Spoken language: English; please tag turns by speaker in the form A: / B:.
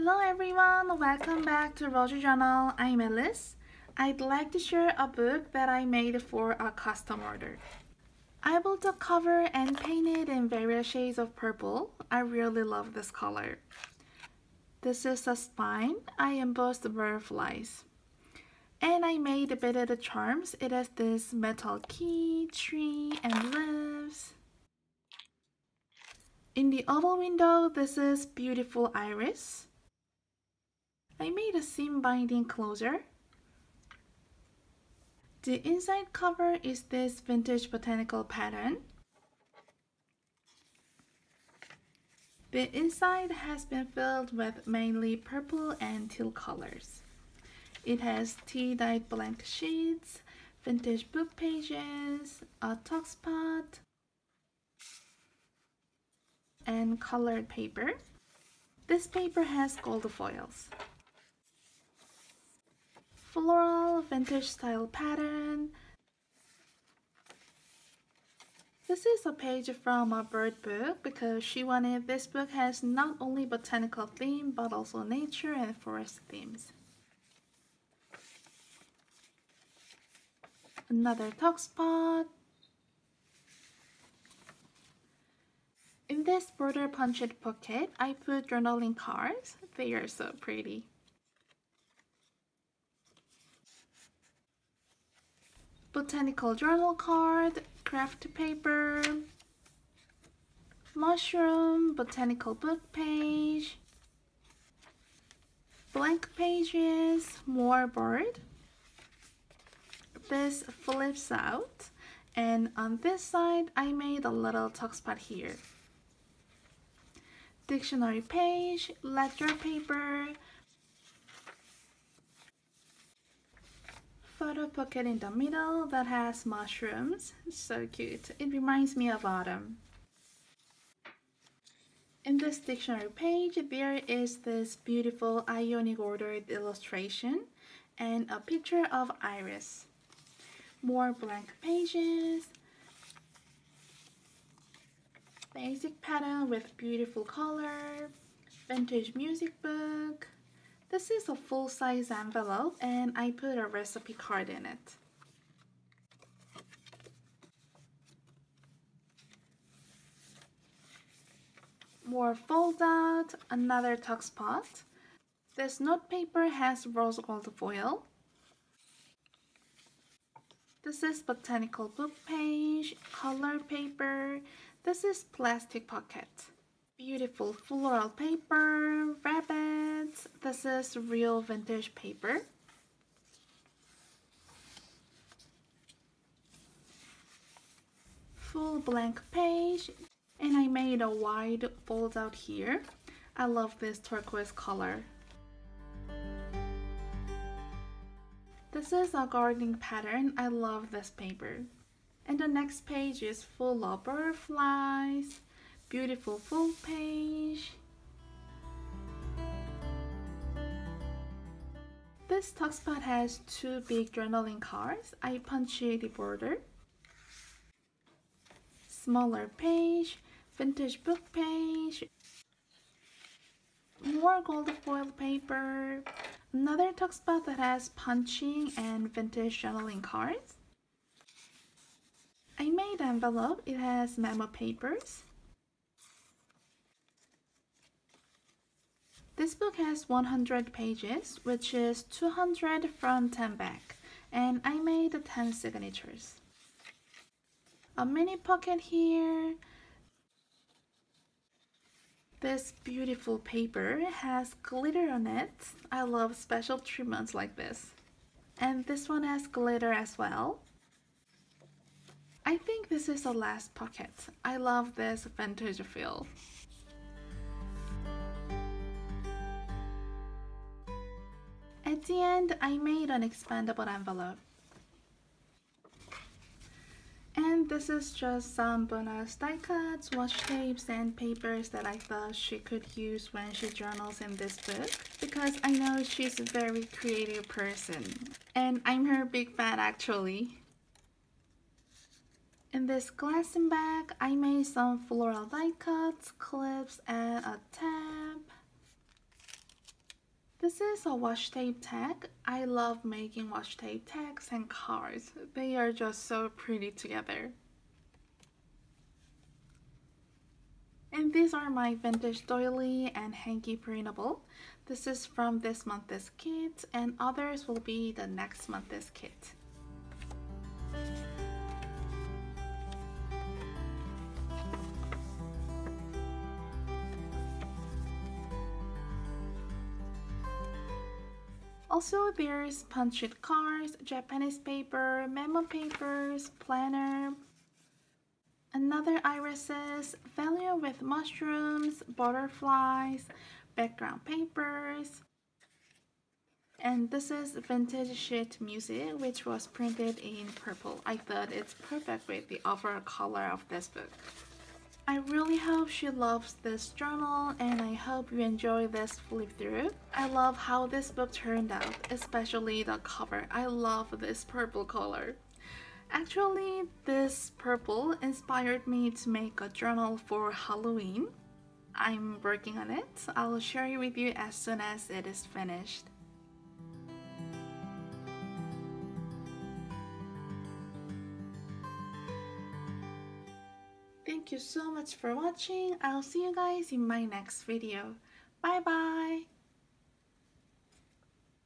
A: Hello everyone, welcome back to Roger Journal. I'm Alice. I'd like to share a book that I made for a custom order. I built the cover and painted in various shades of purple. I really love this color. This is a spine. I embossed the butterflies. And I made a bit of the charms. It has this metal key, tree, and leaves. In the oval window, this is beautiful iris. I made a seam binding closure. The inside cover is this vintage botanical pattern. The inside has been filled with mainly purple and teal colors. It has tea-dyed blank sheets, vintage book pages, a tuck spot, and colored paper. This paper has gold foils. Floral vintage style pattern. This is a page from a bird book because she wanted this book has not only botanical theme but also nature and forest themes. Another tuck spot. In this border punched pocket, I put journaling cards. They are so pretty. Botanical journal card, craft paper, mushroom, botanical book page, blank pages, more bird. This flips out, and on this side I made a little tuck spot here. Dictionary page, ledger paper, photo pocket in the middle that has mushrooms. So cute. It reminds me of autumn. In this dictionary page, there is this beautiful ionic ordered illustration and a picture of iris. More blank pages. Basic pattern with beautiful color. Vintage music book. This is a full-size envelope and I put a recipe card in it. More fold out, another tuck spot. This note paper has rose gold foil. This is botanical book page, color paper. This is plastic pocket. Beautiful floral paper, rabbits. This is real vintage paper. Full blank page, and I made a wide fold out here. I love this turquoise color. This is a gardening pattern. I love this paper. And the next page is full of butterflies. Beautiful full page. This tuck spot has two big journaling cards. I punched the border. Smaller page, vintage book page. More gold foil paper. Another tuck spot that has punching and vintage journaling cards. I made an envelope. It has memo papers. This book has 100 pages, which is 200 front and back, and I made 10 signatures. A mini pocket here. This beautiful paper has glitter on it. I love special treatments like this. And this one has glitter as well. I think this is the last pocket. I love this vintage feel. At the end, I made an expandable envelope. And this is just some bonus die cuts, washi tapes, and papers that I thought she could use when she journals in this book, because I know she's a very creative person, and I'm her big fan actually. In this glass bag, I made some floral die cuts, clips, and a tab. This is a washi tape tag. I love making washi tape tags and cards. They are just so pretty together. And these are my vintage doily and hanky printable. This is from this month's kit, and others will be the next month's kit. Also, there's punched cards, Japanese paper, memo papers, planner, another irises, value with mushrooms, butterflies, background papers, and this is vintage sheet music, which was printed in purple. I thought it's perfect with the overall color of this book. I really hope she loves this journal, and I hope you enjoy this flip through. I love how this book turned out, especially the cover. I love this purple color. Actually, this purple inspired me to make a journal for Halloween. I'm working on it. I'll share it with you as soon as it is finished. Thank you so much for watching. I'll see you guys in my next video. Bye bye!